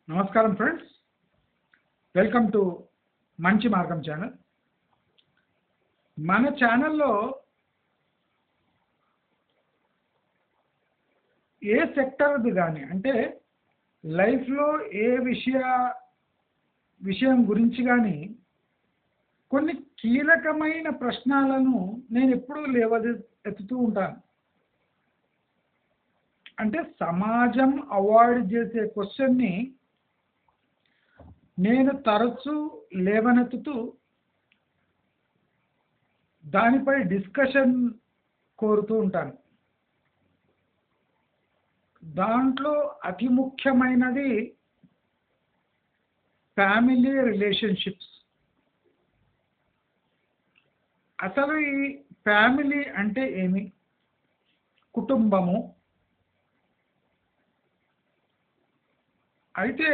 నమస్కారం friends, welcome to మంచి మార్గం ఛానల్. మన ఛానల్లో ఏ సెక్టర్ది కానీ అంటే లైఫ్లో ఏ విషయం గురించి కానీ కొన్ని కీలకమైన ప్రశ్నలను నేను ఎప్పుడూ ఎత్తుతూ ఉంటాను. అంటే సమాజం అవాయిడ్ చేసే క్వశ్చన్ని నేను తరచూ లేవనెత్తుతూ దానిపై డిస్కషన్ కోరుతూ ఉంటాను. దాంట్లో అతి ముఖ్యమైనది ఫ్యామిలీ రిలేషన్షిప్స్. అసలు ఈ ఫ్యామిలీ అంటే ఏమి? కుటుంబము. అయితే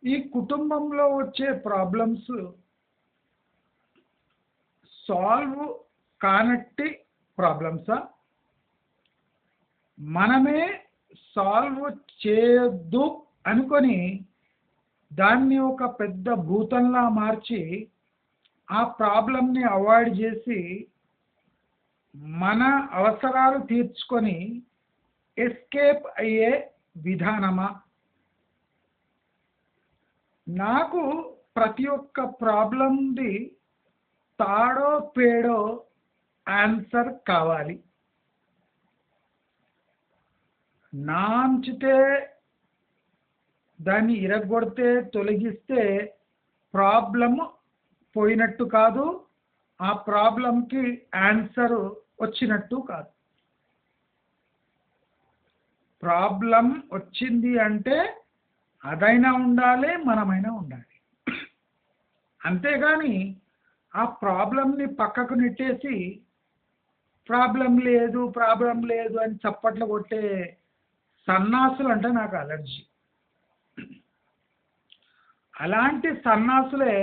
ఈ కుటుంబంలో వచ్చే ప్రాబ్లమ్స్ సాల్వ్ కానట్టి ప్రాబ్లమ్సా, మనమే సాల్వ్ చేయొద్దు అనుకొని దాన్ని ఒక పెద్ద భూతంలా మార్చి ఆ ప్రాబ్లంని అవాయిడ్ చేసి మన అవసరాలు తీర్చుకొని ఎస్కేప్ అయ్యే విధానమా? నాకు ప్రతి ఒక్క ప్రాబ్లంది తాడో పేడో ఆన్సర్ కావాలి. నాంచితే దాన్ని ఇరగొడితే తొలగిస్తే ప్రాబ్లం పోయినట్టు కాదు, ఆ ప్రాబ్లంకి ఆన్సర్ వచ్చినట్టు కాదు. ప్రాబ్లం వచ్చింది అంటే అదైనా ఉండాలి, మనమైనా ఉండాలి. అంతేగాని ఆ ప్రాబ్లంని పక్కకు నెట్టేసి ప్రాబ్లం లేదు అని చప్పట్లు కొట్టే సన్నాసులు అంటే నాకు అలర్జీ. అలాంటి సన్నాసులే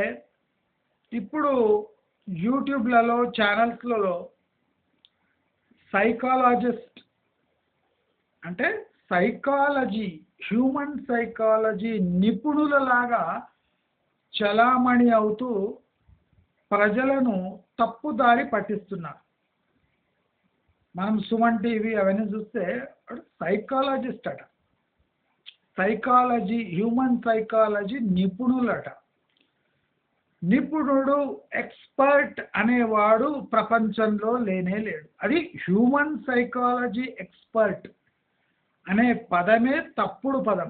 ఇప్పుడు యూట్యూబ్లలో ఛానల్స్లలో సైకాలజిస్ట్ అంటే హ్యూమన్ సైకాలజీ నిపుణులలాగా చలామణి అవుతూ ప్రజలను తప్పుదారి పట్టిస్తున్నారు. మనం సుమన్ టీవీ అవన్నీ చూస్తే సైకాలజిస్ట్ అట, హ్యూమన్ సైకాలజీ నిపుణులట. నిపుణుడు, ఎక్స్పర్ట్ అనేవాడు ప్రపంచంలో లేనే లేడు. అది హ్యూమన్ సైకాలజీ ఎక్స్పర్ట్ అనే పదమే తప్పుడు పదం.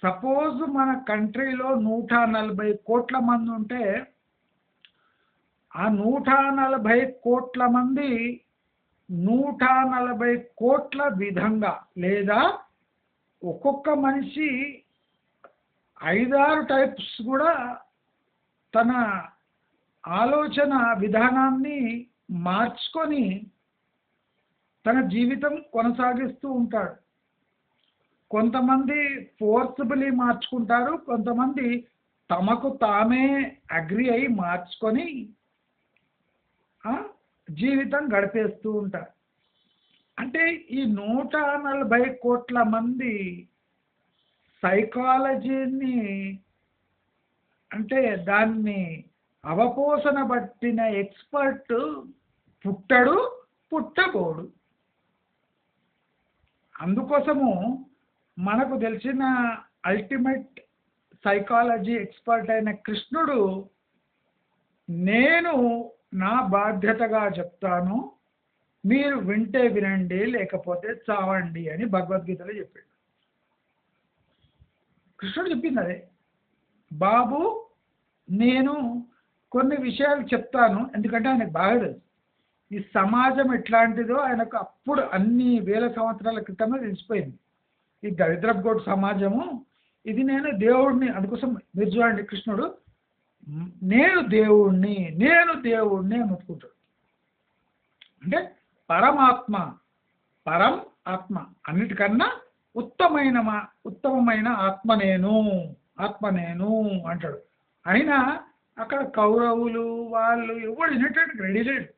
సపోజ్ మన కంట్రీలో 140 కోట్ల మంది ఉంటే ఆ 140 కోట్ల మంది 140 కోట్ల విధంగా, లేదా ఒక్కొక్క మనిషి 5-6 టైప్స్ కూడా తన ఆలోచన విధానాన్ని మార్చుకొని తన జీవితం కొనసాగిస్తూ ఉంటాడు. కొంతమంది ఫోర్స్బుల్లీ మార్చుకుంటారు, కొంతమంది తమకు తామే అగ్రి అయి మార్చుకొని జీవితం గడిపేస్తూ ఉంటారు. అంటే ఈ 140 కోట్ల మంది సైకాలజీని అంటే దాన్ని అవపోసన పట్టిన ఎక్స్పర్ట్ పుట్టబోడు. అందుకోసము మనకు తెలిసిన అల్టిమేట్ సైకాలజీ ఎక్స్పర్ట్ అయిన కృష్ణుడు, నేను నా బాధ్యతగా చెప్తాను, మీరు వింటే వినండి లేకపోతే చావండి అని భగవద్గీతలో చెప్పాడు. కృష్ణుడు చెప్పింది అదే. బాబు, నేను కొన్ని విషయాలు చెప్తాను, ఎందుకంటే ఆయనకు బాగా తెలుసు ఈ సమాజం ఎట్లాంటిదో. ఆయనకు అప్పుడు అన్ని వేల సంవత్సరాల క్రితమే తెలిసిపోయింది ఈ దరిద్రపు గోడు సమాజము. ఇది నేను దేవుడిని, అందుకోసం మీరు చూడండి కృష్ణుడు నేను దేవుణ్ణి అని ఒప్పుకుంటాడు. అంటే పరం ఆత్మ, అన్నిటికన్నా ఉత్తమమైన ఆత్మ నేను అంటాడు. అయినా అక్కడ కౌరవులు వాళ్ళు ఎవడు వినేటట్టు రెడీ లేడు.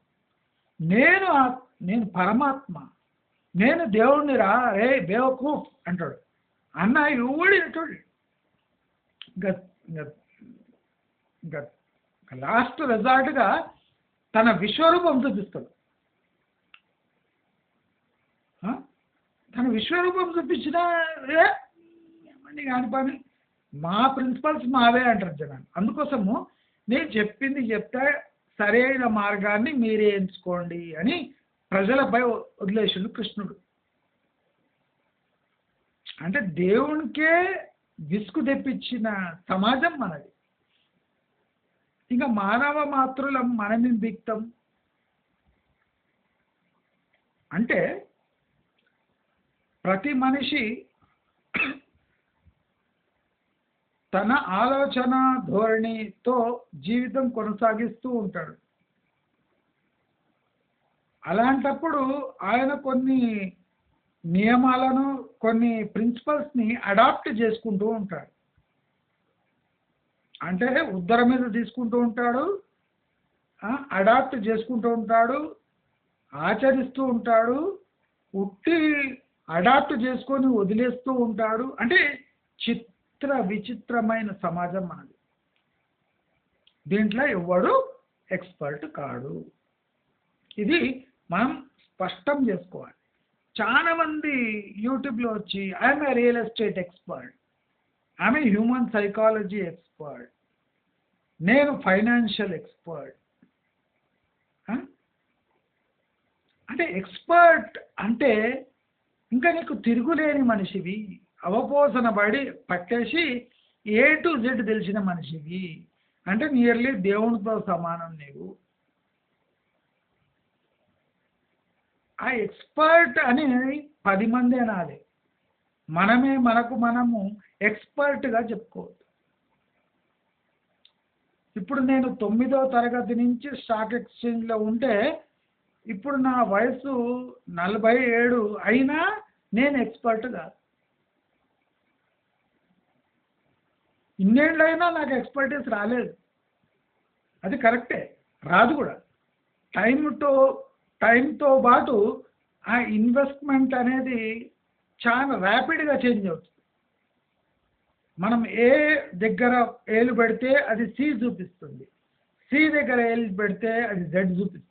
నేను పరమాత్మ, నేను దేవుణ్ణి రా రే బేవకూఫ్ అంటాడు. అన్న ఎవడు ఎటువంటి ఇంకా ఇంకా ఇంకా లాస్ట్ రిజాల్ట్గా తన విశ్వరూపం చూపిస్తాడు. తన విశ్వరూపం చూపించినా ఏమని కాని పని, మా ప్రిన్సిపల్స్ మావే అంటారు జనాలు. అందుకోసము నేను చెప్పింది చెప్తే సరైన మార్గాన్ని మీరే ఎంచుకోండి అని ప్రజలపై వదిలేసిండు కృష్ణుడు. అంటే దేవునికే విసుగు తెప్పించిన సమాజం మనది. ఇంకా మానవ మాతృలం మనమేం బిక్తాం అంటే ప్రతి మనిషి తన ఆలోచన ధోరణితో జీవితం కొనసాగిస్తూ ఉంటాడు. అలాంటప్పుడు ఆయన కొన్ని నియమాలను, కొన్ని ప్రిన్సిపల్స్ని అడాప్ట్ చేసుకుంటూ ఉంటాడు. అంటే ఉద్దర మీద తీసుకుంటూ ఉంటాడు, అడాప్ట్ చేసుకుంటూ ఉంటాడు, ఆచరిస్తూ ఉంటాడు, ఉట్టి అడాప్ట్ చేసుకొని వదిలేస్తూ ఉంటాడు. అంటే చిత్ర విచిత్రమైన సమాజం మనది. దీంట్లో ఎవడు ఎక్స్పర్ట్ కాడు. ఇది మనం స్పష్టం చేసుకోవాలి. చాలా మంది యూట్యూబ్లో వచ్చి I'm a real estate expert, I'm a human psychology expert, నేను ఫైనాన్షియల్ ఎక్స్పర్ట్. అంటే ఎక్స్పర్ట్ అంటే ఇంకా నీకు తిరుగులేని మనిషివి, అవపోసన పడి పట్టేసి ఏ టు జెడ్ తెలిసిన మనిషివి, అంటే నియర్లీ దేవునితో సమానం నీవు. ఆ ఎక్స్పర్ట్ అనేది 10 మంది అనాలి, మనమే మనకు మనము ఎక్స్పర్ట్గా చెప్పుకోవద్దు. ఇప్పుడు నేను 9వ తరగతి నుంచి స్టాక్ ఎక్స్చేంజ్లో ఉంటే ఇప్పుడు నా వయసు 47 అయినా నేను ఎక్స్పర్ట్ కాదు. ఇన్నేళ్ళైనా నాకు ఎక్స్పర్టీస్ రాలేదు. అది కరెక్టే, రాదు కూడా. టైంతో పాటు ఆ ఇన్వెస్ట్మెంట్ అనేది చాలా ర్యాపిడ్గా చేంజ్ అవుతుంది. మనం ఏ దగ్గర ఏలు పెడితే అది సి చూపిస్తుంది, సి దగ్గర ఏలు పెడితే అది జెడ్ చూపిస్తుంది.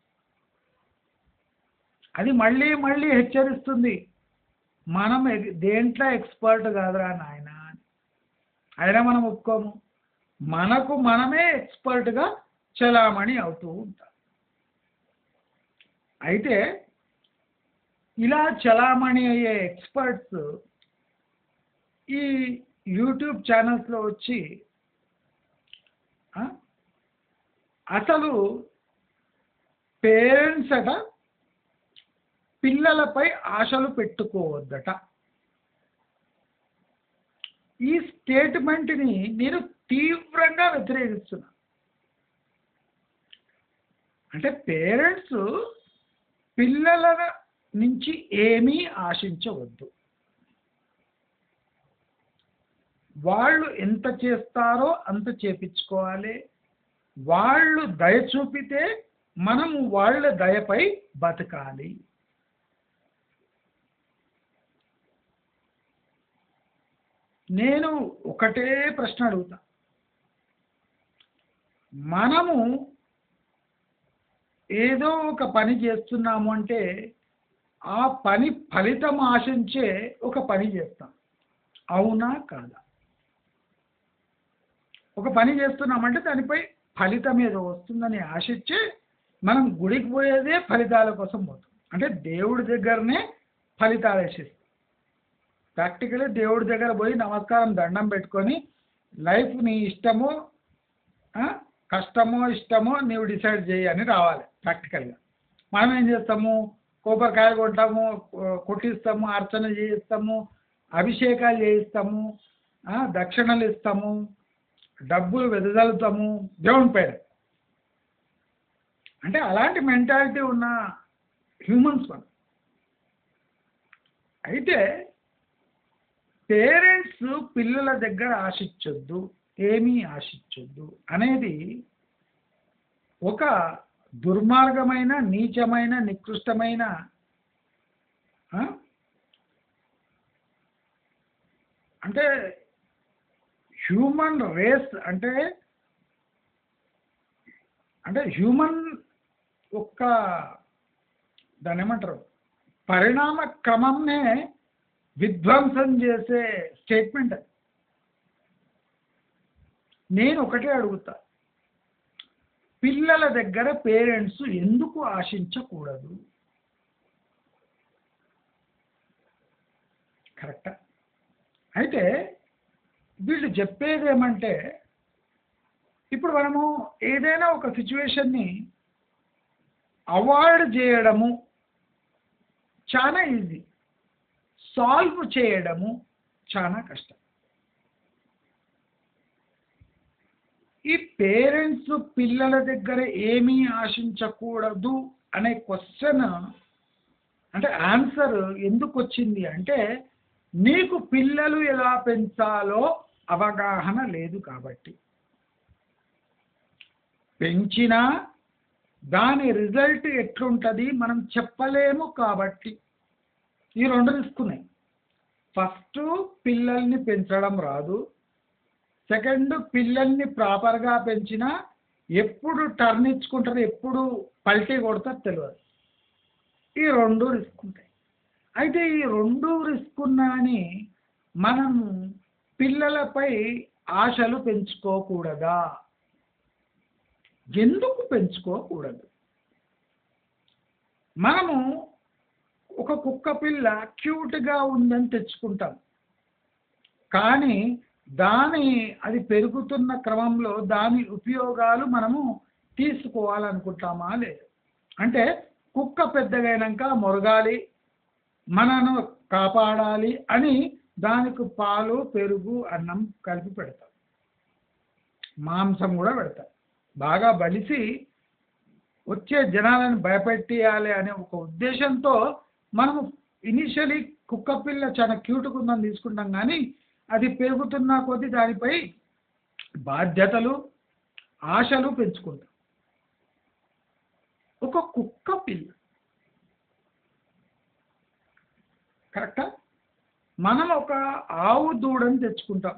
అది మళ్ళీ మళ్ళీ హెచ్చరిస్తుంది, మనం దేంట్లో ఎక్స్పర్ట్ కాదురా నాయన. అయినా మనం ఒప్పుకోము, మనకు మనమే ఎక్స్పర్ట్గా చలామణి అవుతూ ఉంటాం. అయితే ఇలా చలామణి అయ్యే ఎక్స్పర్ట్స్ ఈ యూట్యూబ్ ఛానల్స్లో వచ్చి అసలు పేరెంట్స్ అట పిల్లలపై ఆశలు పెట్టుకోవద్దట. ఈ స్టేట్మెంట్ని నేను తీవ్రంగా వ్యతిరేకిస్తున్నా. అంటే పేరెంట్స్ పిల్లల నుంచి ఏమీ ఆశించవద్దు. వాళ్ళు ఎంత చేస్తారో అంత చేపించుకోవాలి. వాళ్ళు దయ చూపితే మనము వాళ్ళ దయపై బతకాలి. నేను ఒకటే ప్రశ్న అడుగుతా, మనము ఏదో ఒక పని చేస్తున్నాము అంటే ఆ పని ఫలితం ఆశించే ఒక పని చేస్తాం, అవునా కాదా? ఒక పని చేస్తున్నామంటే దానిపై ఫలితం ఏదో వస్తుందని ఆశించే మనం గుడికి పోయేదే ఫలితాల కోసం పోతాం. అంటే దేవుడి దగ్గరనే ఫలితాలు ఆశిస్తాం. ప్రాక్టికలీ దేవుడి దగ్గర పోయి నమస్కారం దండం పెట్టుకొని లైఫ్ నీ ఇష్టమో కష్టమో ఇష్టమో నీవు డిసైడ్ చేయి అని రావాలి. ప్రాక్టికల్గా మనం ఏం చేస్తాము, కొబ్బరికాయలు కొంటాము, కొట్టిస్తాము, అర్చన చేయిస్తాము, అభిషేకాలు చేయిస్తాము, దక్షిణలు ఇస్తాము, డబ్బులు వెదజల్లుతాము దేవుని పైన. అంటే అలాంటి మెంటాలిటీ ఉన్న హ్యూమన్స్ మనం. అయితే పేరెంట్స్ పిల్లల దగ్గర ఆశించొద్దు, ఏమీ ఆశించొద్దు అనేది ఒక దుర్మార్గమైన, నీచమైన, నికృష్టమైన అంటే హ్యూమన్ రేస్ అంటే అంటే హ్యూమన్ ఒక్క దాన్ని ఏమంటారు పరిణామ క్రమంనే విధ్వంసం చేసే స్టేట్మెంట్ అది. నేను ఒకటే అడుగుతా, పిల్లల దగ్గర పేరెంట్స్ ఎందుకు ఆశించకూడదు? కరెక్టా? అయితే వీళ్ళు చెప్పేది ఏమంటే, ఇప్పుడు మనము ఏదైనా ఒక సిచ్యువేషన్ని అవాయిడ్ చేయడము చాలా ఈజీ, సాల్వ్ చేయడము చాలా కష్టం. ఈ పేరెంట్స్ పిల్లల దగ్గర ఏమీ ఆశించకూడదు అనే క్వశ్చన్ అంటే ఆన్సర్ ఎందుకు వచ్చింది అంటే, నీకు పిల్లలు ఎలా పెంచాలో అవగాహన లేదు కాబట్టి. పెంచినా దాని రిజల్ట్ ఎట్లుంటుంది మనం చెప్పలేము కాబట్టి ఈ రెండు తీసుకున్నాయి. ఫస్ట్ పిల్లల్ని పెంచడం రాదు, సెకండ్ పిల్లల్ని ప్రాపర్గా పెంచినా ఎప్పుడు టర్న్ ఇచ్చుకుంటారు ఎప్పుడు పల్టీ కొడతారు తెలియదు. ఈ రెండు రిస్క్ ఉంటాయి. అయితే ఈ రెండు రిస్క్ ఉన్నాయని మనము పిల్లలపై ఆశలు పెంచుకోకూడదా? ఎందుకు పెంచుకోకూడదు? మనము ఒక కుక్క పిల్ల క్యూట్గా ఉందని తెచ్చుకుంటాం, కానీ అది పెరుగుతున్న క్రమంలో దాని ఉపయోగాలు మనము తీసుకోవాలనుకుంటామా లేదు? అంటే కుక్క పెద్దగైనాక మొరగాలి, మనను కాపాడాలి అని దానికి పాలు పెరుగు అన్నం కలిపి పెడతాం, మాంసం కూడా పెడతాం. బాగా బలిసి వచ్చే జనాలను భయపెట్టియాలి అనే ఒక ఉద్దేశంతో మనము ఇనిషియలీ కుక్క పిల్ల చాలా క్యూట్గా ఉందని తీసుకుంటాం, కానీ అది పెరుగుతున్న కొద్దీ దానిపై బాధ్యతలు ఆశలు పెంచుకుంటాం. ఒక కుక్క పిల్ల కరెక్టా? మనం ఒక ఆవు దూడని తెచ్చుకుంటాం,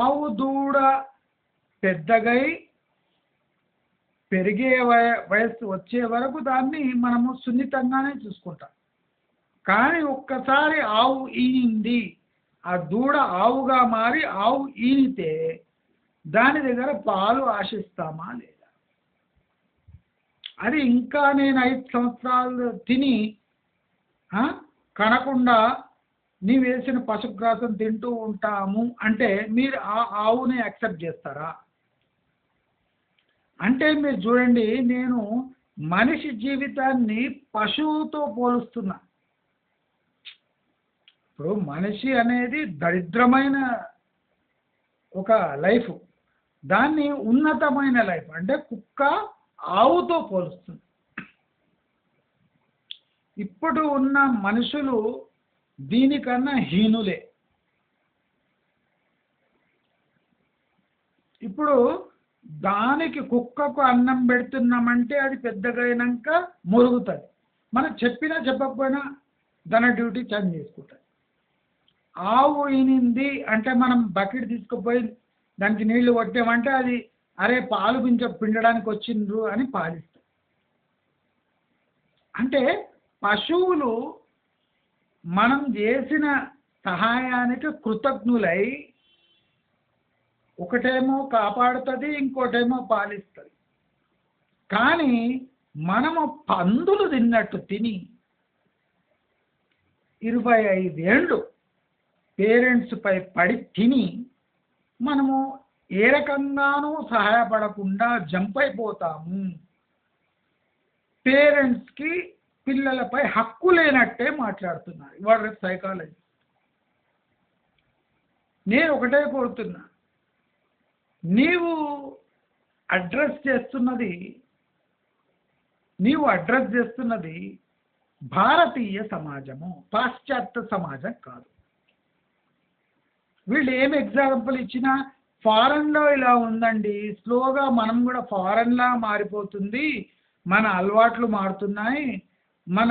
ఆవు దూడ పెద్దగై పెరిగే వయస్సు వచ్చే వరకు దాన్ని మనము సున్నితంగానే చూసుకుంటాం. కానీ ఒక్కసారి ఆవు ఈనింది, ఆ దూడ ఆవుగా మారి ఆవు ఈనితే దాని దగ్గర పాలు ఆశిస్తామా లేదా? అది ఇంకా నేను 5 సంవత్సరాలు తిని కనకుండా నీ వేసిన పశుగ్రాసం తింటూ ఉంటాము అంటే మీరు ఆ ఆవుని యాక్సెప్ట్ చేస్తారా? అంటే మీరు చూడండి, నేను మనిషి జీవితాన్ని పశువుతో పోలుస్తున్నా. ఇప్పుడు మనిషి అనేది దరిద్రమైన ఒక లైఫ్, దాన్ని ఉన్నతమైన లైఫ్ అంటే కుక్క ఆవుతో పోలుస్తుంది. ఇప్పుడు ఉన్న మనుషులు దీనికన్నా హీనులే. ఇప్పుడు దానికి కుక్కకు అన్నం పెడుతున్నామంటే అది పెద్దగైనాక మురుగుతుంది, మనం చెప్పినా చెప్పకపోయినా దాని డ్యూటీ చేంజ్ చేసుకుంటుంది. ఆవు ఈనింది అంటే మనం బకెట్ తీసుకుపోయి దానికి నీళ్లు కొట్టామంటే అది అరే పాలు పిండడానికి వచ్చిండ్రు అని పాలిస్తాం. అంటే పశువులు మనం చేసిన సహాయానికి కృతజ్ఞులై ఒకటేమో కాపాడుతుంది, ఇంకోటేమో పాలిస్తుంది. కానీ మనము పందులు తిన్నట్టు తిని 25 ఏళ్ళు పేరెంట్స్ పై పడి తిని మనము ఏ రకంగానూ సహాయపడకుండా జంప్ అయిపోతాము. పేరెంట్స్కి పిల్లలపై హక్కు లేనట్టే మాట్లాడుతున్నారు ఇవాళ రేపు సైకాలజీ. నేను ఒకటే కోరుతున్నా, నీవు అడ్రస్ చేస్తున్నది భారతీయ సమాజము, పాశ్చాత్య సమాజం కాదు. వీళ్ళు ఏం ఎగ్జాంపుల్ ఇచ్చినా ఫారెన్లో ఇలా ఉందండి, స్లోగా మనం కూడా ఫారెన్లా మారిపోతుంది, మన అలవాట్లు మారుతున్నాయి, మన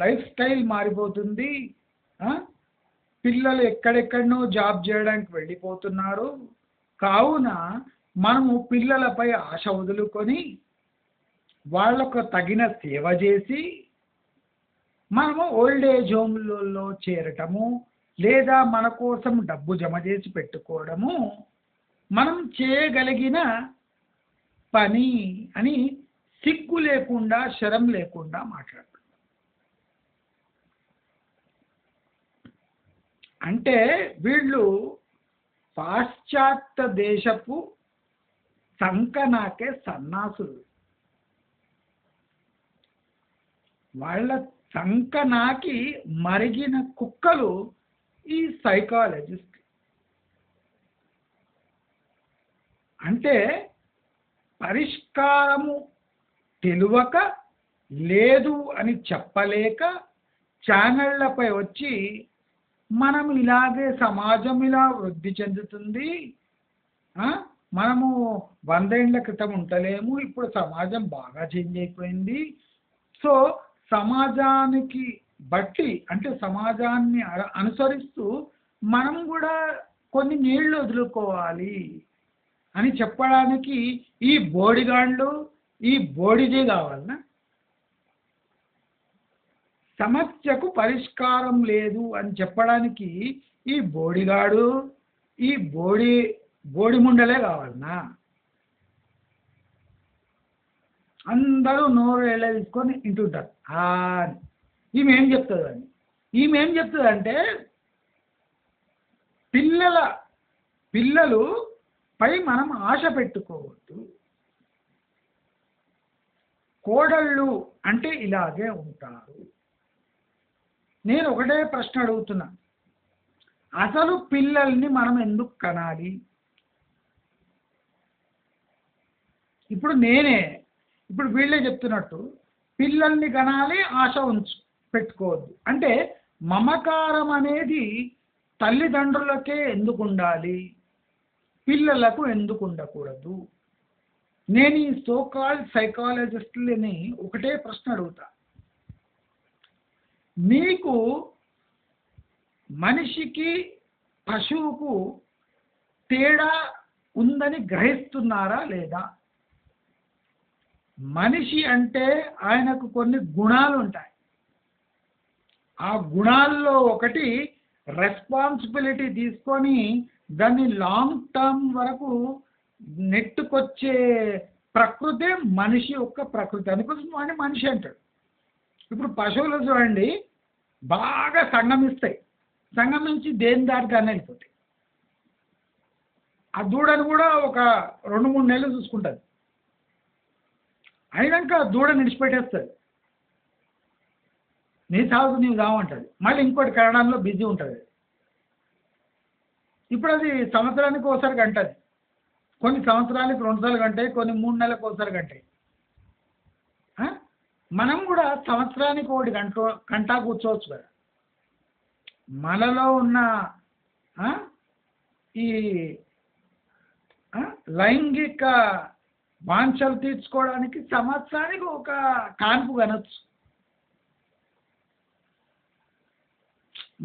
లైఫ్ స్టైల్ మారిపోతుంది, పిల్లలు ఎక్కడెక్కడనో జాబ్ చేయడానికి వెళ్ళిపోతున్నారు. కావున మనము పిల్లలపై ఆశ వదులుకొని వాళ్ళకు తగిన సేవ చేసి మనము ఓల్డ్ ఏజ్ హోమ్లలో చేరటము, లేదా మన కోసం డబ్బు జమ చేసి పెట్టుకోవడము మనం చేయగలిగిన పని అని సిగ్గు లేకుండా, శరం లేకుండా మాట్లాడుతున్నాం. అంటే వీళ్ళు పాశ్చాత్య దేశపు సంకనాకే సన్నాసులు. వాళ్ళ సంకనాకి మరిగిన కుక్కలు ఈ సైకాలజిస్ట్. అంటే పరిష్కారము తెలియక, లేదు అని చెప్పలేక ఛానళ్లపై వచ్చి మనం ఇలాగే సమాజం ఇలా వృద్ధి చెందుతుంది, మనము 100 ఏళ్ల క్రితం ఉంటలేము, ఇప్పుడు సమాజం బాగా చేంజ్ అయిపోయింది, సో సమాజానికి బట్టి అంటే సమాజాన్ని అనుసరిస్తూ మనం కూడా కొన్ని నీళ్లు వదులుకోవాలి అని చెప్పడానికి ఈ బోడిగాండ్లు, ఈ బోడిజే కావాలనా? సమస్యకు పరిష్కారం లేదు అని చెప్పడానికి ఈ బోడిగాడు, ఈ బోడిముండలే కావాలనా? అందరూ నోరు ఎలా తీసుకొని ఇంటుంటారు. ఈమెం చెప్తుందని, ఈమెం చెప్తుందంటే పిల్లలు పై మనం ఆశ పెట్టుకోవద్దు. కోడళ్ళు అంటే ఇలాగే ఉంటారు. నేను ఒకటే ప్రశ్న అడుగుతున్నా, అసలు పిల్లల్ని మనం ఎందుకు కనాలి? ఇప్పుడు వీళ్ళే చెప్తున్నట్టు పిల్లల్ని కనాలి, ఆశ పెట్టుకోవద్దు అంటే మమకారం అనేది తల్లిదండ్రులకే ఎందుకు ఉండాలి, పిల్లలకు ఎందుకు ఉండకూడదు? నేను ఈ సోకాల్డ్ సైకాలజిస్టులని ఒకటే ప్రశ్న అడుగుతా, మీకు మనిషికి పశువుకు తేడా ఉందని గ్రహిస్తున్నారా లేదా? మనిషి అంటే ఆయనకు కొన్ని గుణాలు ఉంటాయి. ఆ గుణాల్లో ఒకటి రెస్పాన్సిబిలిటీ తీసుకొని దాన్ని లాంగ్ టర్మ్ వరకు నెట్టుకొచ్చే ప్రకృతే మనిషి యొక్క ప్రకృతి. అందుకోసం అని మనిషి అంటాడు. ఇప్పుడు పశువులు చూడండి, బాగా సంగమిస్తాయి, సంగమించి దేని దారిదాన్ని వెళ్ళిపోతాయి. ఆ దూడను కూడా ఒక 2-3 నెలలు చూసుకుంటుంది, అయినాక దూడ నిడిచిపెట్టేస్తుంది, నీ సాగు నీవు కావంటుంది, మళ్ళీ ఇంకోటి కనడంలో బిజీ ఉంటుంది. ఇప్పుడు అది సంవత్సరానికి ఒకసారి గంటది, కొన్ని సంవత్సరానికి 2 సార్లు గంటాయి, కొన్ని 3 నెలలకు ఒకసారి గంటాయి. మనం కూడా సంవత్సరానికి 1 గంట కూర్చోవచ్చు కదా. మనలో ఉన్న ఈ లైంగిక వాంఛలు తీర్చుకోవడానికి సంవత్సరానికి ఒక కాన్పు కనొచ్చు.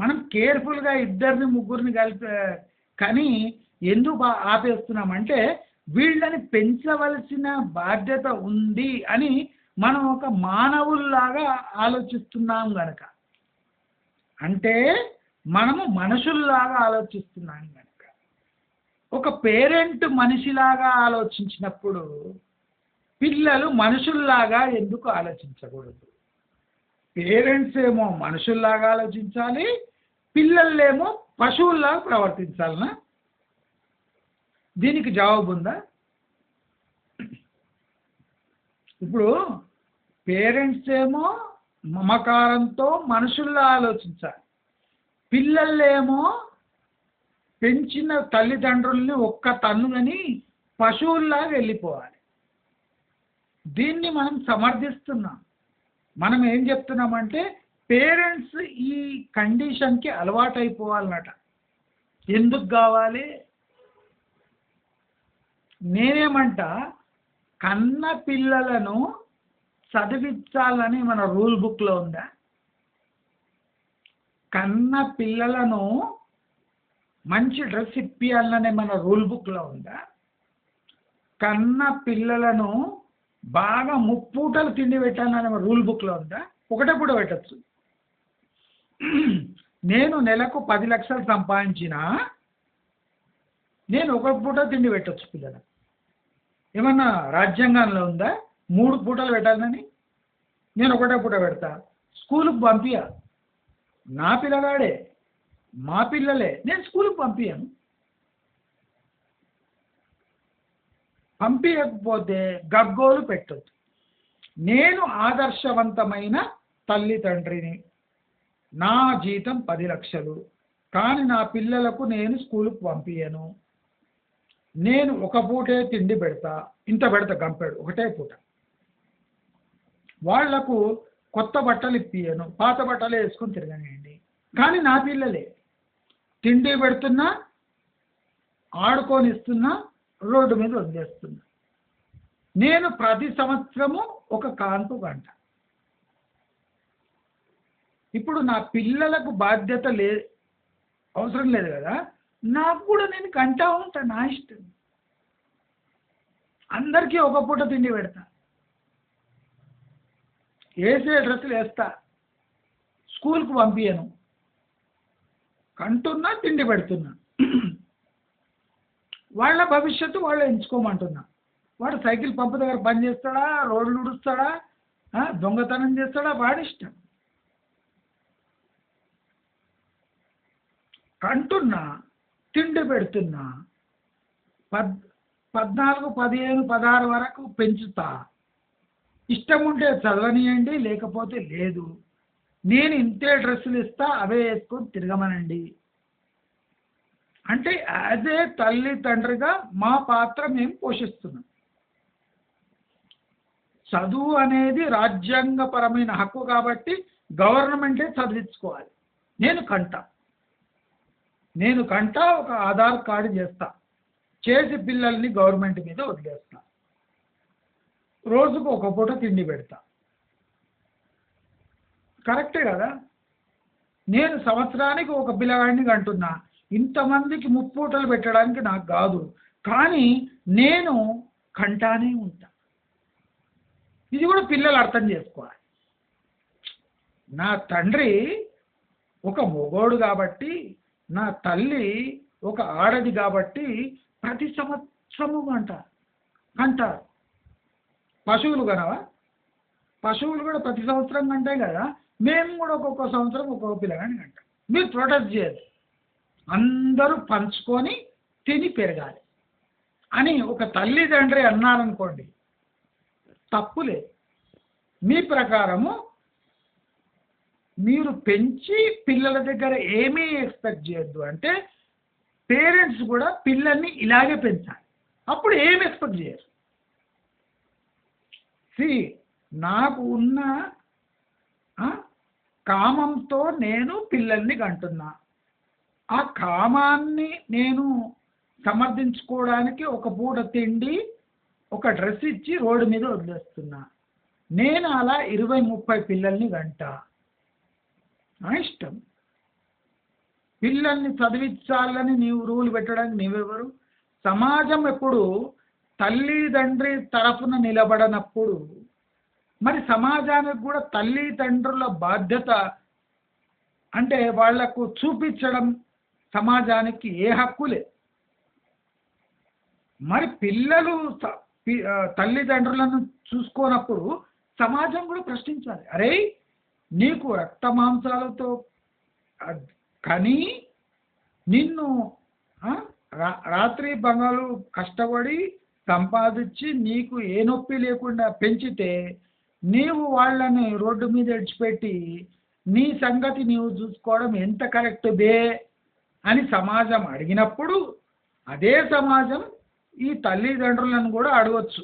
మనం కేర్ఫుల్గా 2-3 కలిపి కానీ ఎందుకు ఆపేస్తున్నామంటే వీళ్ళని పెంచవలసిన బాధ్యత ఉంది అని మనం ఒక మానవుల్లాగా ఆలోచిస్తున్నాం గనక, అంటే మనము మనుషుల్లాగా ఆలోచిస్తున్నాం గనక. ఒక పేరెంట్ మనిషిలాగా ఆలోచించినప్పుడు పిల్లలు మనుషుల్లాగా ఎందుకు ఆలోచించకూడదు? పేరెంట్స్ ఏమో మనుషుల్లాగా ఆలోచించాలి, పిల్లలేమో పశువుల్లాగా ప్రవర్తించాలనా? దీనికి జవాబు ఉందా? ఇప్పుడు పేరెంట్స్ ఏమో మమకారంతో మనుషుల్లా ఆలోచించాలి, పిల్లలేమో పెంచిన తల్లిదండ్రుల్ని ఒక్క తన్నుదని పశువుల్లాగా వెళ్ళిపోవాలి. దీన్ని మనం సమర్థిస్తున్నాం. మనం ఏం చెప్తున్నామంటే పేరెంట్స్ ఈ కండిషన్కి అలవాటైపోవాలన్నట. ఎందుకు కావాలి? నేనేమంట, కన్న పిల్లలను చదివించాలని మన రూల్ బుక్లో ఉందా? కన్న పిల్లలను మంచి డ్రెస్ ఇప్పియాలనే మన రూల్ బుక్లో ఉందా? కన్న పిల్లలను బాగా ముప్పూటలు తిండి పెట్టాలనే మన రూల్ బుక్లో ఉందా? ఒకటే పూట పెట్టచ్చు. నేను నెలకు 10 లక్షలు సంపాదించినా నేను ఒక పూట తిండి పెట్టచ్చు పిల్లలకు. ఏమన్నా రాజ్యాంగంలో ఉందా 3 పూటలు పెట్టాలని? నేను ఒకటే పూట పెడతా. స్కూలుకు పంపియా, నా పిల్లగాడే, మా పిల్లలే, నేను స్కూలుకు పంపించాను. పంపించకపోతే గగ్గోలు పెట్టొద్దు. నేను ఆదర్శవంతమైన తల్లిదండ్రిని, నా జీతం 10 లక్షలు, కానీ నా పిల్లలకు నేను స్కూలుకు పంపించను. నేను ఒక పూటే తిండి పెడతా, ఇంత పెడతా గంపెడు, ఒకటే పూట. వాళ్లకు కొత్త బట్టలు ఇప్పియను, పాత బట్టలు వేసుకొని తిరగనియండి. కానీ నా పిల్లలే తిండి పెడుతున్నా, ఆడుకొని ఇస్తున్నా, రోడ్డు మీద వదిలేస్తున్నా. నేను ప్రతి సంవత్సరము ఒక కాన్పు గంట. ఇప్పుడు నా పిల్లలకు బాధ్యత అవసరం లేదు కదా, నాకు కూడా నేను కంటా ఉంటా, నా ఇష్టం. అందరికీ ఒక పూట తిండి పెడతా, వేసే డ్రెస్సులు వేస్తా, స్కూల్కి పంపించను, కంటున్నా, తిండి పెడుతున్నా. వాళ్ళ భవిష్యత్తు వాళ్ళు ఎంచుకోమంటున్నా. వాడు సైకిల్ పంపు దగ్గర పని చేస్తాడా, రోడ్లు ఉడుస్తాడా, దొంగతనం చేస్తాడా, వాడిష్టం. కంటున్నా, తిండి పెడుతున్నా, 14, 15, 16 వరకు పెంచుతా. ఇష్టం ఉంటే చదవనియండి, లేకపోతే లేదు. నేను ఇంతే డ్రెస్సులు ఇస్తా, అవే వేసుకొని తిరగమనండి. అంటే అదే తల్లిదండ్రిగా మా పాత్ర మేము పోషిస్తున్నాం. చదువు అనేది రాజ్యాంగపరమైన హక్కు కాబట్టి గవర్నమెంటే చదివించుకోవాలి. నేను కంటా ఒక ఆధార్ కార్డు చేస్తా, చేసి పిల్లల్ని గవర్నమెంట్ మీద వదిలేస్తా. రోజుకు ఒక పూట తిండి పెడతా. కరెక్టే కదా? నేను సంవత్సరానికి ఒక పిల్లగాడిని కంటున్నా. ఇంతమందికి ముప్పూటలు పెట్టడానికి నాకు కాదు, కానీ నేను కంటానే ఉంటా. ఇది కూడా పిల్లలు అర్థం చేసుకోవాలి. నా తండ్రి ఒక మొగోడు కాబట్టి, నా తల్లి ఒక ఆడది కాబట్టి ప్రతి సంవత్సరము కంటారు. పశువులు కనవా? పశువులు కూడా ప్రతి సంవత్సరం కంటాయి కదా. మేము కూడా ఒక్కొక్క సంవత్సరం ఒక్కొక్క పిల్లగాని కంటాం. మీరు ప్రొటెక్ట్ చేయదు, అందరూ పంచుకొని తిని పెరగాలి అని ఒక తల్లిదండ్రి అన్నారనుకోండి, తప్పులేదు. మీ ప్రకారము మీరు పెంచి పిల్లల దగ్గర ఏమీ ఎక్స్పెక్ట్ చేయొద్దు. అంటే పేరెంట్స్ కూడా పిల్లల్ని ఇలాగే పెంచాలి, అప్పుడు ఏం ఎక్స్పెక్ట్ చేయరు. నాకు ఉన్న కామంతో నేను పిల్లల్ని కంటున్నా. ఆ కామాన్ని నేను సమర్థించుకోవడానికి ఒక పూట తిండి, ఒక డ్రెస్ ఇచ్చి రోడ్డు మీద వదిలేస్తున్నా. నేను అలా 20-30 పిల్లల్ని కంటా. నా ఇష్టం. పిల్లల్ని చదివించాలని నీవు రూల్ పెట్టడానికి నీవెవరు? సమాజం ఎప్పుడు తల్లిదండ్రి తరఫున నిలబడనప్పుడు మరి సమాజానికి కూడా తల్లిదండ్రుల బాధ్యత అంటే వాళ్లకు చూపించడం సమాజానికి ఏ హక్కు లేదు. మరి పిల్లలు తల్లిదండ్రులను చూసుకోనప్పుడు సమాజం కూడా ప్రశ్నించాలి. అరే, నీకు రక్త మాంసాలతో కానీ నిన్ను రాత్రి పగలు కష్టపడి సంపాదించి నీకు ఏ నొప్పి లేకుండా పెంచితే నీవు వాళ్ళని రోడ్డు మీద విడిచిపెట్టి నీ సంగతి నీవు చూసుకోవడం ఎంత కరెక్ట్ బే అని సమాజం అడిగినప్పుడు అదే సమాజం ఈ తల్లిదండ్రులను కూడా అడగచ్చు.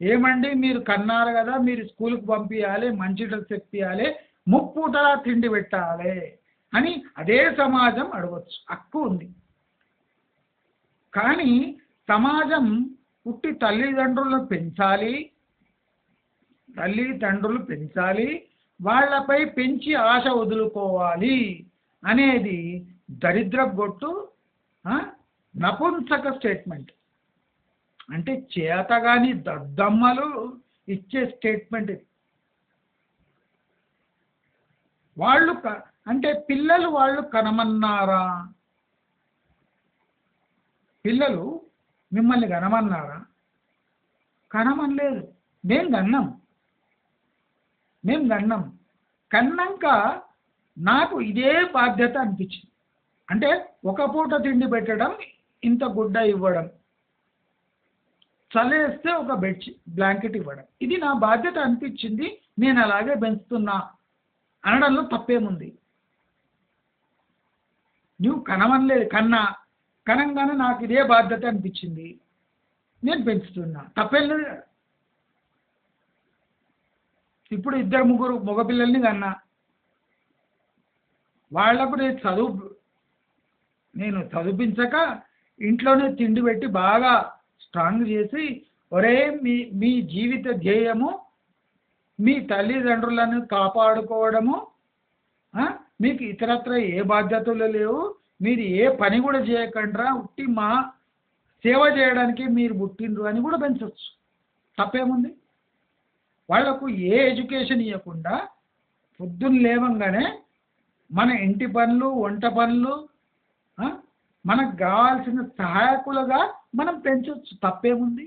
ఏమండి, మీరు కన్నారు కదా, మీరు స్కూల్కి పంపించాలి, మంచి డ్రెస్ ఎప్పియాలి, ముప్పూటలా తిండి పెట్టాలి అని అదే సమాజం అడగచ్చు, హక్కు ఉంది. కానీ సమాజం పుట్టి తల్లిదండ్రులు పెంచాలి, వాళ్ళపై పెంచి ఆశ వదులుకోవాలి. అనేది దరిద్రగొట్టు, నపుంసక స్టేట్మెంట్. అంటే చేతగాని దద్దమ్మలు ఇచ్చే స్టేట్మెంట్ ఇది. వాళ్ళు అంటే పిల్లలు వాళ్ళు కనమన్నారా? పిల్లలు మిమ్మల్ని కనమన్నారా? కనమనలేదు. మేము కన్నాం. కన్నాక నాకు ఇదే బాధ్యత అనిపించింది. అంటే ఒక పూట తిండి పెట్టడం, ఇంత గుడ్డ ఇవ్వడం, చలేస్తే ఒక బ్లాంకెట్ ఇవ్వడం, ఇది నా బాధ్యత అనిపించింది. నేను అలాగే పెంచుతున్నా అనడంలో తప్పేముంది? నువ్వు కనమనలేదు, కనంగానే నాకు ఇదే బాధ్యత అనిపించింది, నేను పెంచుతున్నా, తప్పేం లేదు కదా. ఇప్పుడు 2-3 మగపిల్లల్ని కన్నా, వాళ్లకు నేను చదివించక ఇంట్లోనే తిండి పెట్టి బాగా స్ట్రాంగ్ చేసి, ఒరే మీ జీవిత ధ్యేయము మీ తల్లిదండ్రులను కాపాడుకోవడము, మీకు ఇతరత్ర ఏ బాధ్యతలు లేవు, మీరు ఏ పని కూడా చేయకుండా ఉట్టి మా సేవ చేయడానికి మీరు పుట్టిండ్రు అని కూడా పెంచవచ్చు. తప్పేముంది? వాళ్లకు ఏ ఎడ్యుకేషన్ ఇవ్వకుండా పొద్దున్న లేవంగానే మన ఇంటి పనులు, వంట పనులు, మనకు కావాల్సిన సహాయకులుగా మనం పెంచవచ్చు. తప్పేముంది?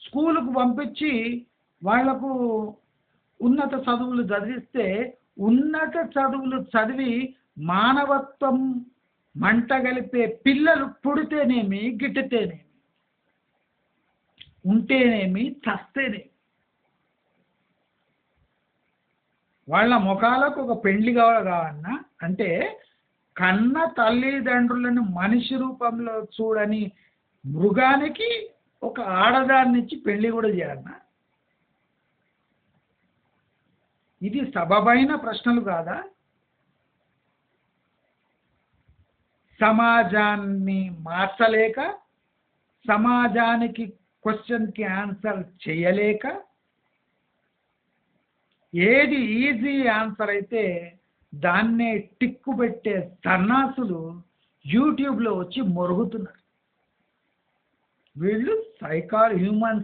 స్కూలుకు పంపించి వాళ్లకు ఉన్నత చదువులు చదివిస్తే, ఉన్నత చదువులు చదివి మానవత్వం మంట కలిపే పిల్లలు పుడితేనేమి, గిట్టితేనేమి, ఉంటేనేమి, చస్తేనేమి, వాళ్ళ ముఖాలకు ఒక పెండ్లి కావాలన్నా అంటే కన్న తల్లిదండ్రులను మనిషి రూపంలో చూడని మృగానికి ఒక ఆడదాన్నిచ్చి పెళ్లి కూడా చేయాలన్నా? ఇది సబబైన ప్రశ్నలు కాదా? సమాజాన్ని మార్చలేక, సమాజానికి క్వశ్చన్కి ఆన్సర్ చేయలేక, ఏది ఈజీ ఆన్సర్ అయితే దాన్నే టిక్కు పెట్టే సన్నాసులు యూట్యూబ్లో వచ్చి మొరుగుతున్నారు. వీళ్ళు హ్యూమన్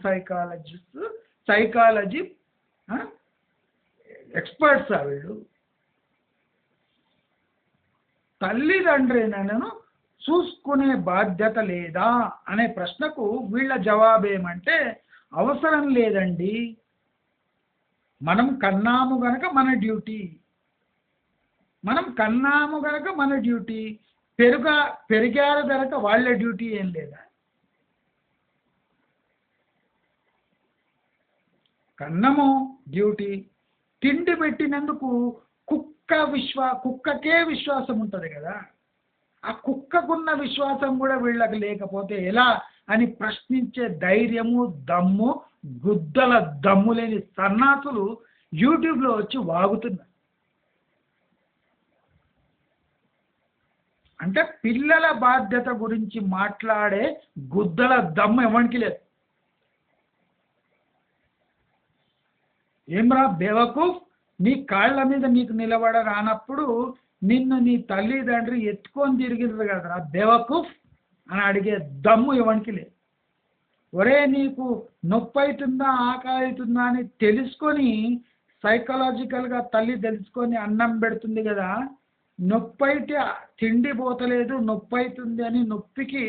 సైకాలజీ ఎక్స్పర్ట్సా వీళ్ళు? తల్లిదండ్రులను చూసుకునే బాధ్యత లేదా అనే ప్రశ్నకు వీళ్ళ జవాబేమంటే, అవసరం లేదండి, మనం కన్నాము గనక మన డ్యూటీ, పెరిగారు గనక వాళ్ళ డ్యూటీ ఏం లేదా? కన్నము డ్యూటీ. తిండి పెట్టినందుకు కుక్కకే విశ్వాసం ఉంటుంది కదా, ఆ కుక్కకున్న విశ్వాసం కూడా వీళ్ళకి లేకపోతే ఎలా అని ప్రశ్నించే ధైర్యము, దమ్ము, గుద్దల దమ్ము లేని సన్నాసులు యూట్యూబ్లో వచ్చి వాగుతున్నారు. అంటే పిల్లల బాధ్యత గురించి మాట్లాడే గుద్దల దమ్ము ఎవరికి లేదు. ఏమ్రా బేవకూఫ్, నీ కాళ్ళ మీద నీకు నిలబడ రానప్పుడు నిన్ను నీ తల్లిదండ్రి ఎత్తుకొని తిరిగిరు కదరా బేవకూఫ్ అని అడిగే దమ్ము ఎవరికి లేదు. ఒరే, నీకు నొప్పి అవుతుందా, ఆకలి అవుతుందా అని తెలుసుకొని, సైకలాజికల్గా తల్లి తెలుసుకొని అన్నం పెడుతుంది కదా, నొప్పి అయితే తిండి పోతలేదు, నొప్పి అవుతుంది అని నొప్పికి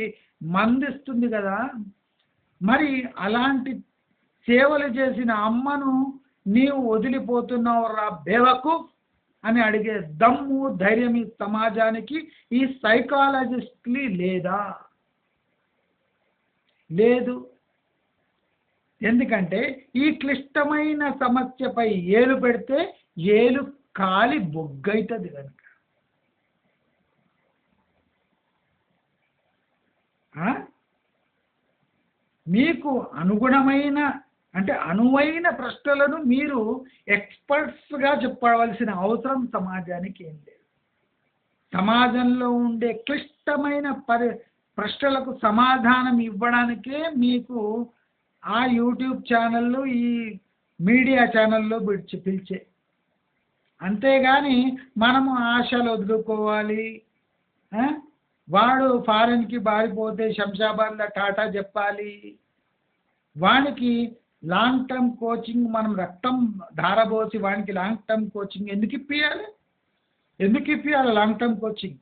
మందిస్తుంది కదా, మరి అలాంటి సేవలు చేసిన అమ్మను నీవు వదిలిపోతున్నావు రా బేవకూఫ్ అని అడిగే దమ్ము, ధైర్యం ఈ సమాజానికి, ఈ సైకాలజిస్ట్లీ లేదా? లేదు. ఎందుకంటే ఈ క్లిష్టమైన సమస్యపై ఏలు పెడితే ఏలు కాలి బొగ్గైతుంది కనుక. మీకు అనువైన ప్రశ్నలను మీరు ఎక్స్పర్ట్స్గా చెప్పవలసిన అవసరం సమాజానికి ఏం లేదు. సమాజంలో ఉండే క్లిష్టమైన ప్రశ్నలకు సమాధానం ఇవ్వడానికే మీకు ఆ యూట్యూబ్ ఛానళ్ళు, ఈ మీడియా ఛానల్లో పిలిచే. అంతేగాని మనము ఆశలు వదులుకోవాలి. ఆ? వాడు ఫారెన్కి బారిపోతే శంషాబాద్లో టాటా చెప్పాలి. వానికి లాంగ్ టర్మ్ కోచింగ్ మనం రక్తం ధారబోసి వానికి లాంగ్ టర్మ్ కోచింగ్ ఎందుకు ఇప్పియాలి? ఎందుకు ఇప్పియాలి లాంగ్ టర్మ్ కోచింగ్?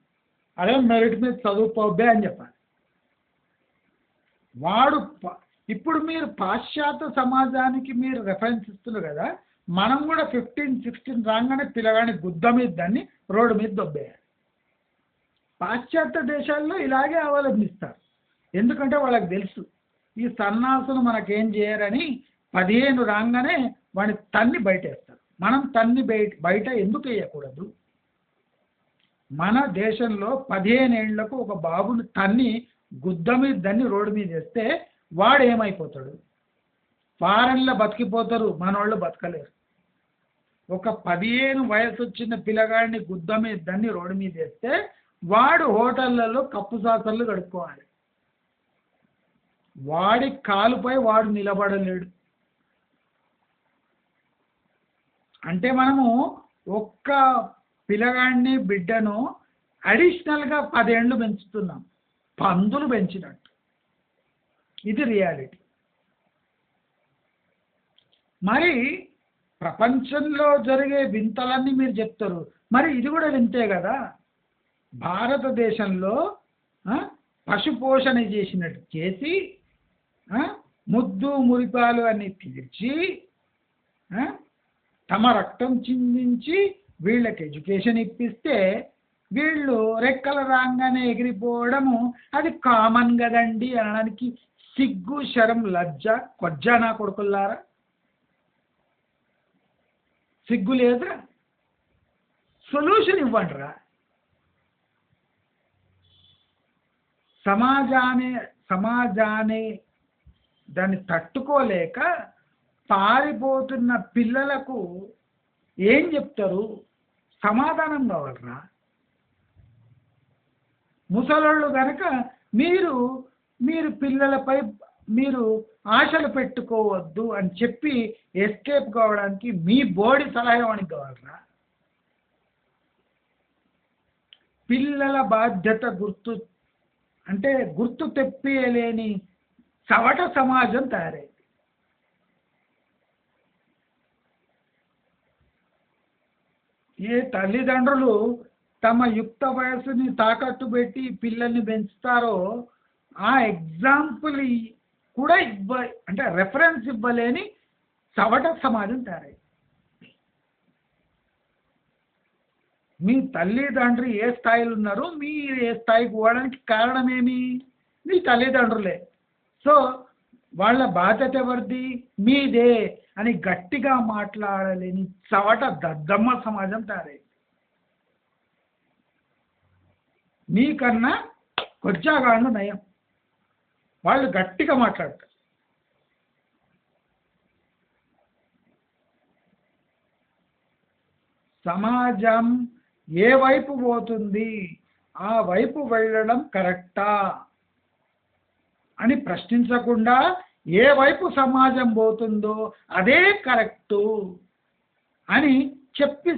అదే మెరిట్ మీద చదువుకోబ్బే అని చెప్పాలి. వాడు ఇప్పుడు మీరు పాశ్చాత్య సమాజానికి మీరు రెఫరెన్స్ ఇస్తున్నారు కదా, మనం కూడా 15-16 రాగానే పిల్లగాని గుద్ద మీద దాన్ని రోడ్డు మీద దొబ్బేయాలి. పాశ్చాత్య దేశాల్లో ఇలాగే అవలంబిస్తారు. ఎందుకంటే వాళ్ళకి తెలుసు ఈ సన్నాసులు మనకేం చేయరని 15 రాగానే వాడిని తన్ని బయటేస్తారు. మనం తన్ని బయట ఎందుకు వేయకూడదు? మన దేశంలో 15 ఏళ్లకు ఒక బాబుని తన్ని గుద్ద మీద దాన్ని రోడ్డు మీద వేస్తే వాడు ఏమైపోతాడు? ఫారెన్లో బతికిపోతారు, మనోళ్ళు బతకలేరు. ఒక 15 వయసు వచ్చిన పిల్లగాడిని గుద్ద మీద దాన్ని రోడ్డు మీద వేస్తే వాడు హోటళ్లలో కప్పు సాసర్లు కడుక్కోవాలి. వాడి కాలుపై వాడు నిలబడలేడు. అంటే మనము ఒక్క పిల్లగాడిని బిడ్డను అడిషనల్గా 10 ఏళ్ళు పెంచుతున్నాం, పందులు పెంచినట్టు. ఇది రియాలిటీ. మరి ప్రపంచంలో జరిగే వింతలన్నీ మీరు చెప్తారు, మరి ఇది కూడా వింతే కదా. భారతదేశంలో పశు పోషణ చేసినట్టు చేసి ముద్దు మురిపాలు అన్ని తీర్చి తమ రక్తం చిందించి వీళ్ళకి ఎడ్యుకేషన్ ఇప్పిస్తే వీళ్ళు రెక్కల రాగానే ఎగిరిపోవడము అది కామన్ కదండి అనడానికి సిగ్గు శరం లజ్జ కొజ్జా నా కొడుకుల్లారా? సిగ్గు లేదురా? సొల్యూషన్ ఇవ్వండిరా. సమాజాన్ని దాన్ని తట్టుకోలేక పారిపోతున్న పిల్లలకు ఏం చెప్తారు? సమాధానం కావాలరా. ముసలోళ్ళు కనుక మీరు పిల్లలపై మీరు ఆశలు పెట్టుకోవద్దు అని చెప్పి ఎస్కేప్ కావడానికి మీ బోడి సలహానికి కావాలరా. పిల్లల బాధ్యత గుర్తు తెప్పియలేని చవట సమాజం తయారైంది. ఏ తల్లిదండ్రులు తమ యుక్త వయస్సుని తాకట్టు పెట్టి పిల్లల్ని పెంచుతారో ఆ ఎగ్జాంపుల్ కూడా రెఫరెన్స్ ఇవ్వలేని చవట సమాజం తయారైంది. మీ తల్లిదండ్రులు ఏ స్థాయిలో ఉన్నారు, మీరు ఏ స్థాయికి పోవడానికి కారణమేమి? మీ తల్లిదండ్రులే. సో వాళ్ళ బాధ్యత ఎవరిది? మీదే అని గట్టిగా మాట్లాడలేని చవట దద్దమ్మ సమాజం తయారైంది. మీకన్నా కొజ్జాగాళ్ళు నయం, వాళ్ళు గట్టిగా మాట్లాడతారు. సమాజం ఏ వైపు పోతుంది, ఆ వైపు వెళ్ళడం కరెక్టా అని ప్రశ్నించకుండా ఏ వైపు సమాజం పోతుందో అదే కరెక్టు అని చెప్పి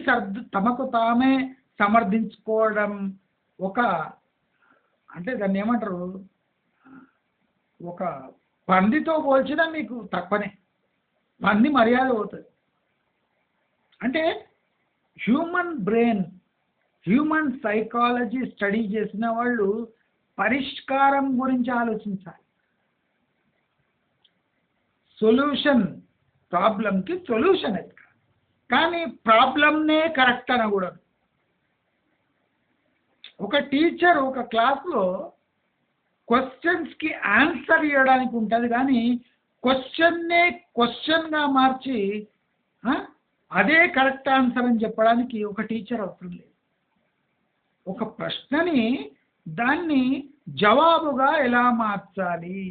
తమకు తామే సమర్థించుకోవడం దాన్ని ఏమంటారు, ఒక పందితో పోల్చినా మీకు తక్కువనే. పంది మర్యాద పోతుంది. అంటే human brain, human psychology study చేసిన వాళ్ళు పరిష్కారం గురించి ఆలోచించాలి. ప్రాబ్లంకి సొల్యూషన్ అది, కానీ ప్రాబ్లంనే కరెక్ట్ అనకూడదు. ఒక టీచర్ ఒక క్లాస్లో క్వశ్చన్స్కి ఆన్సర్ ఇవ్వడానికి ఉంటుంది, కానీ క్వశ్చన్నే క్వశ్చన్గా మార్చి అదే కరెక్ట్ ఆన్సర్ అని చెప్పడానికి ఒక టీచర్ అవసరం లేదు. ఒక ప్రశ్నని దాన్ని జవాబుగా ఎలా మార్చాలి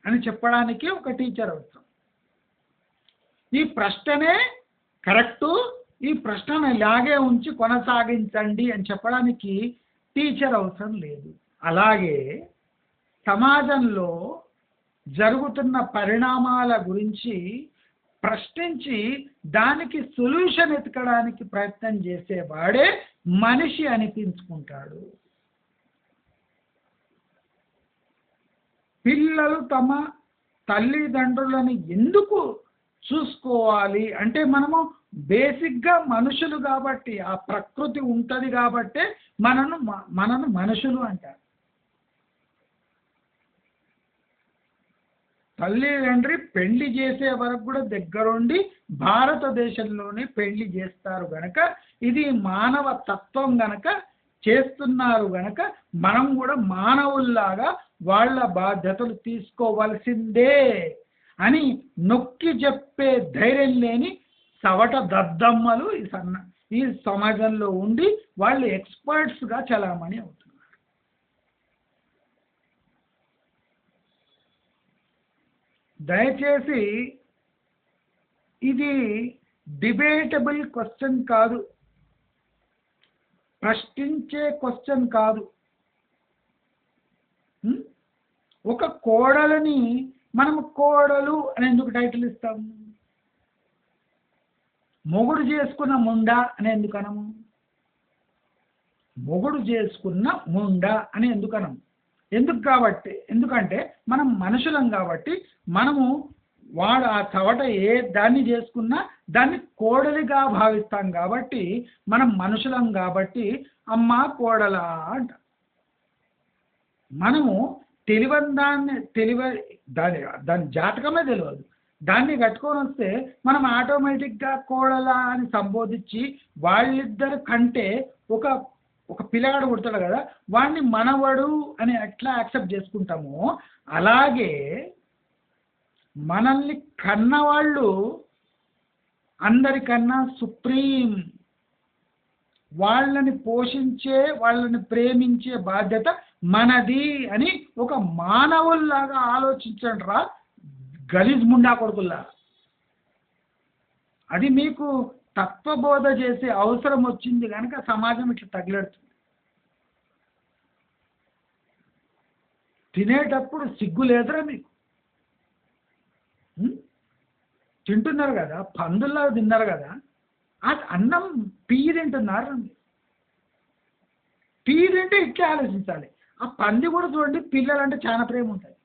అని చెప్పడానికి ఒక టీచర్ అవసరం. ఈ ప్రశ్ననే కరెక్టు, ఈ ప్రశ్నను ఇలాగే ఉంచి కొనసాగించండి అని చెప్పడానికి టీచర్ అవసరం లేదు. అలాగే సమాజంలో జరుగుతున్న పరిణామాల గురించి ప్రశ్నించి దానికి సొల్యూషన్ ఎతకడానికి ప్రయత్నం చేసేవాడే మనిషి అనిపించుకుంటాడు. పిల్లలు తమ తల్లిదండ్రులను ఎందుకు చూసుకోవాలి అంటే మనము బేసిక్గా మనుషులు కాబట్టి ఆ ప్రకృతి ఉంటుంది కాబట్టే మనను మనుషులు అంటారు. తల్లిదండ్రి పెళ్లి చేసే వరకు కూడా దగ్గరుండి భారతదేశంలోనే పెళ్లి చేస్తారు గనక ఇది మానవ తత్వం గనక చేస్తున్నారు గనక మనం కూడా మానవుల్లాగా వాళ్ళ బాధ్యతలు తీసుకోవాల్సిందే అని నొక్కి చెప్పే ధైర్యం లేని సవట దద్దమ్మలు ఈ సమాజంలో ఉండి వాళ్ళు ఎక్స్పర్ట్స్గా చలామణి అవుతున్నారు. దయచేసి ఇది డిబేటబుల్ క్వశ్చన్ కాదు, ప్రశ్నించే క్వశ్చన్ కాదు. ఒక కోడలని మనము కోడలు అని ఎందుకు టైటిల్ ఇస్తాము? మొగుడు చేసుకున్న ముండా అని ఎందుకు అనము? మొగుడు చేసుకున్న ముండా అని ఎందుకు అనము? ఎందుకంటే మనం మనుషులం కాబట్టి మనము వాడు ఆ చవట ఏ దాన్ని చేసుకున్నా దాన్ని కోడలిగా భావిస్తాం కాబట్టి మనం మనుషులం కాబట్టి అమ్మ కోడలా అంట. మనము దాని జాతకమే తెలియదు, దాన్ని కట్టుకొని వస్తే మనం ఆటోమేటిక్గా కోడలా అని సంబోధించి వాళ్ళిద్దరు కంటే ఒక పిల్లగాడు పుడతాడు కదా వాడిని మనవడు అని ఎట్లా యాక్సెప్ట్ చేసుకుంటామో అలాగే మనల్ని కన్నవాళ్ళు అందరికన్నా సుప్రీం, వాళ్ళని పోషించే వాళ్ళని ప్రేమించే బాధ్యత మనది అని ఒక మానవుల్లాగా ఆలోచించండి రా గలీజ్ ముండా కొడుకుల్లా. అది మీకు తత్వబోధ చేసే అవసరం వచ్చింది కనుక సమాజం ఇట్లా తగిలడుతుంది. తినేటప్పుడు సిగ్గు లేదురా మీకు? తింటున్నారు కదా, పందుల్లా తిన్నారు కదా, ఆ అన్నం పియ్యి తింటున్నారు. పియ్యి తింటే ఇట్లా ఆలోచించాలి. ఆ పంది కూడా చూడండి, పిల్లలు అంటే చాలా ప్రేమ ఉంటుంది.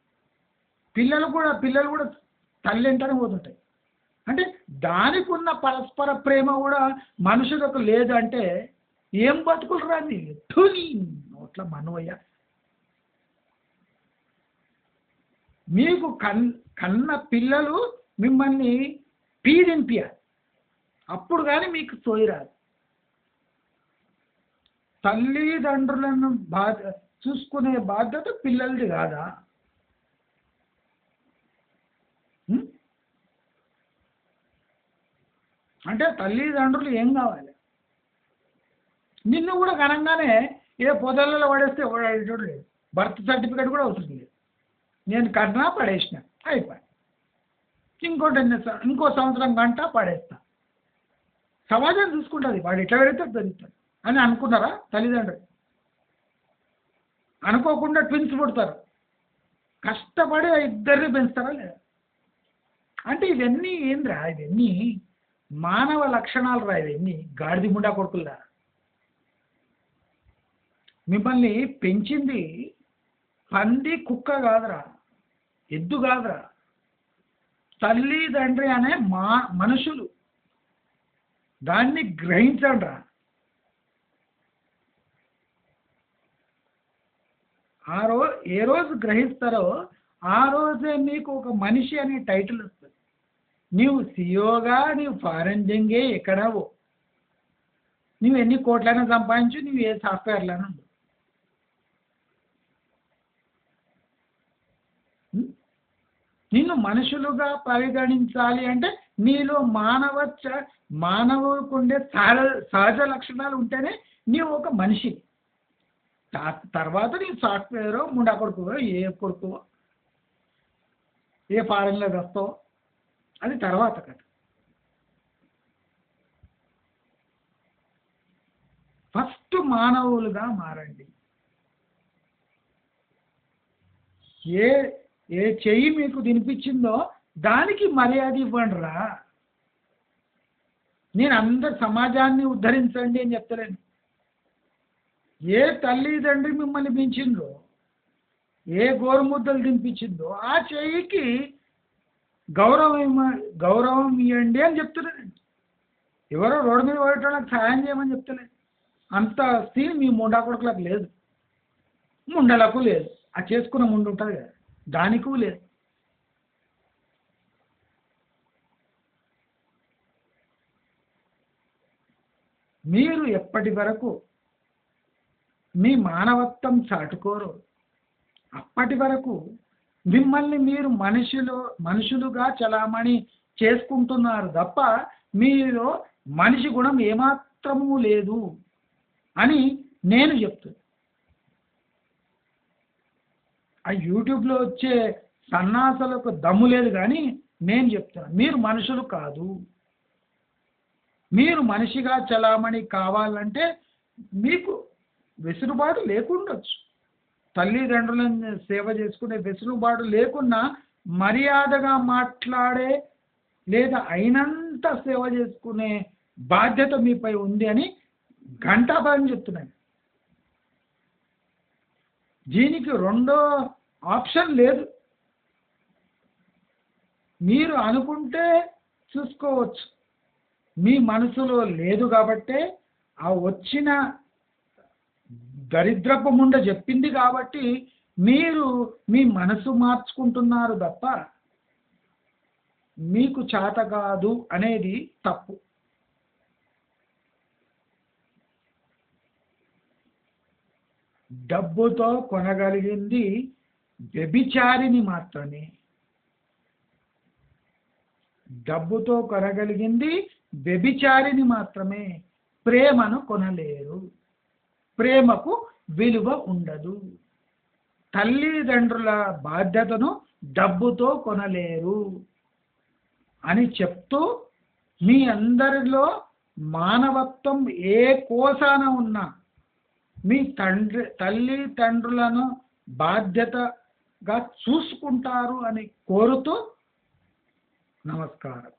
పిల్లలు కూడా తల్లి వెంటనే పోతుంటాయి. అంటే దానికి ఉన్న పరస్పర ప్రేమ కూడా మనుషులకు లేదు అంటే ఏం బతుకులు రాని ధుని నోట్ల మనవయ్య. మీకు కన్న పిల్లలు మిమ్మల్ని పీదింపియాలి, అప్పుడు కానీ మీకు సోయి రాదు. తల్లిదండ్రులను చూసుకునే బాధ్యత పిల్లలది కాదా? అంటే తల్లిదండ్రులు ఏం కావాలి? నిన్ను కూడా ఘనంగానే ఏ పొదలలో పడేస్తే ఎవడు లేదు, బర్త్ సర్టిఫికేట్ కూడా అవసరం లేదు. నేను కన్నా పడేసిన అయిపోయి ఇంకో సంవత్సరం గంట పడేస్తా. సమాజం చూసుకుంటుంది, వాడు ఎట్లా పెడితే పెరుగుతాడు అని అనుకున్నారా తల్లిదండ్రులు? అనుకోకుండా ట్విన్స్ పుడతారు, కష్టపడి ఇద్దరిని పెంచుతారా లేదా? అంటే ఇవన్నీ ఏంద్రా, ఇవన్నీ మానవ లక్షణాలు రా, ఇవన్నీ గాడిది ముండా కొడుకుల్లా. మిమ్మల్ని పెంచింది పంది కుక్క కాదురా, ఎద్దు కాదురా, తల్లిదండ్రి అనే మనుషులు. దాన్ని గ్రహించండి రా. ఏ రోజు గ్రహిస్తారో ఆ రోజే మీకు ఒక మనిషి అనే టైటిల్ వస్తుంది. నీవు సియోగా, నీవు ఫారెన్ జంగే ఎక్కడావో, నువ్వు ఎన్ని కోట్లైనా సంపాదించు, నువ్వు ఏ సాఫ్ట్వేర్లైనా ఉండు. నిన్ను మనుషులుగా పరిగణించాలి అంటే నీలో మానవుకు ఉండే సహజ లక్షణాలు ఉంటేనే నీవు ఒక మనిషి. తర్వాత నీ సాఫ్ట్వేర్ ముండా కొడుకువో ఏ ఫారెన్లో వస్తావో అది తర్వాత కథ. ఫస్ట్ మానవులుగా మారండి. ఏ చెయ్యి మీకు తినిపించిందో దానికి మర్యాద ఇవ్వండి రా. నేను అందరు సమాజాన్ని ఉద్ధరించండి అని చెప్తలేను. ఏ తల్లిదండ్రి మిమ్మల్ని పెంచిందో, ఏ గోరుముద్దలు తినిపించిందో ఆ చెయ్యికి గౌరవం ఇవ్వండి అని చెప్తున్నానండి. ఎవరో రోడ్డు మీద పడేటోళ్ళకి సహాయం చేయమని చెప్తలేదు. అంత సీన్ మీ ముండా కొడుకులకు లేదు, ముండలకు లేదు. ఆ చేసుకున్న ముందు ఉంటుంది కదా, దానికి లేదు. మీరు ఎప్పటి వరకు మీ మానవత్వం చాటుకోరు, అప్పటి వరకు మిమ్మల్ని మీరు మనుషులుగా చలామణి చేసుకుంటున్నారు తప్ప మీలో మనిషి గుణం ఏమాత్రము లేదు అని నేను చెప్తాను. ఆ యూట్యూబ్లో వచ్చే సన్నాసాలకు దమ్ము లేదు, కానీ నేను చెప్తాను మీరు మనుషులు కాదు. మీరు మనిషిగా చలామణి కావాలంటే మీకు వెసులుబాటు లేకుండొచ్చు, తల్లిదండ్రులను సేవ చేసుకునే వెసులుబాటు లేకున్నా మర్యాదగా మాట్లాడే లేదా అయినంత సేవ చేసుకునే బాధ్యత మీపై ఉంది అని ఘంటాపదని చెప్తున్నాను. దీనికి రెండో ఆప్షన్ లేదు. మీరు అనుకుంటే చూసుకోవచ్చు, మీ మనసులో లేదు కాబట్టే ఆ వచ్చిన దరిద్రపు ముండ చెప్పింది కాబట్టి మీరు మీ మనసు మార్చుకుంటున్నారు తప్ప మీకు చేత కాదు అనేది తప్పు. డబ్బుతో కొనగలిగింది వ్యభిచారిని మాత్రమే. డబ్బుతో కొనగలిగింది వ్యభిచారిని మాత్రమే. ప్రేమను కొనలేరు, ప్రేమకు విలువ ఉండదు. తల్లిదండ్రుల బాధ్యతను డబ్బుతో కొనలేరు అని చెప్తూ మీ అందరిలో మానవత్వం ఏ కోసాన ఉన్నా మీ తల్లిదండ్రులను బాధ్యతగా చూసుకుంటారు అని కోరుతూ నమస్కారం.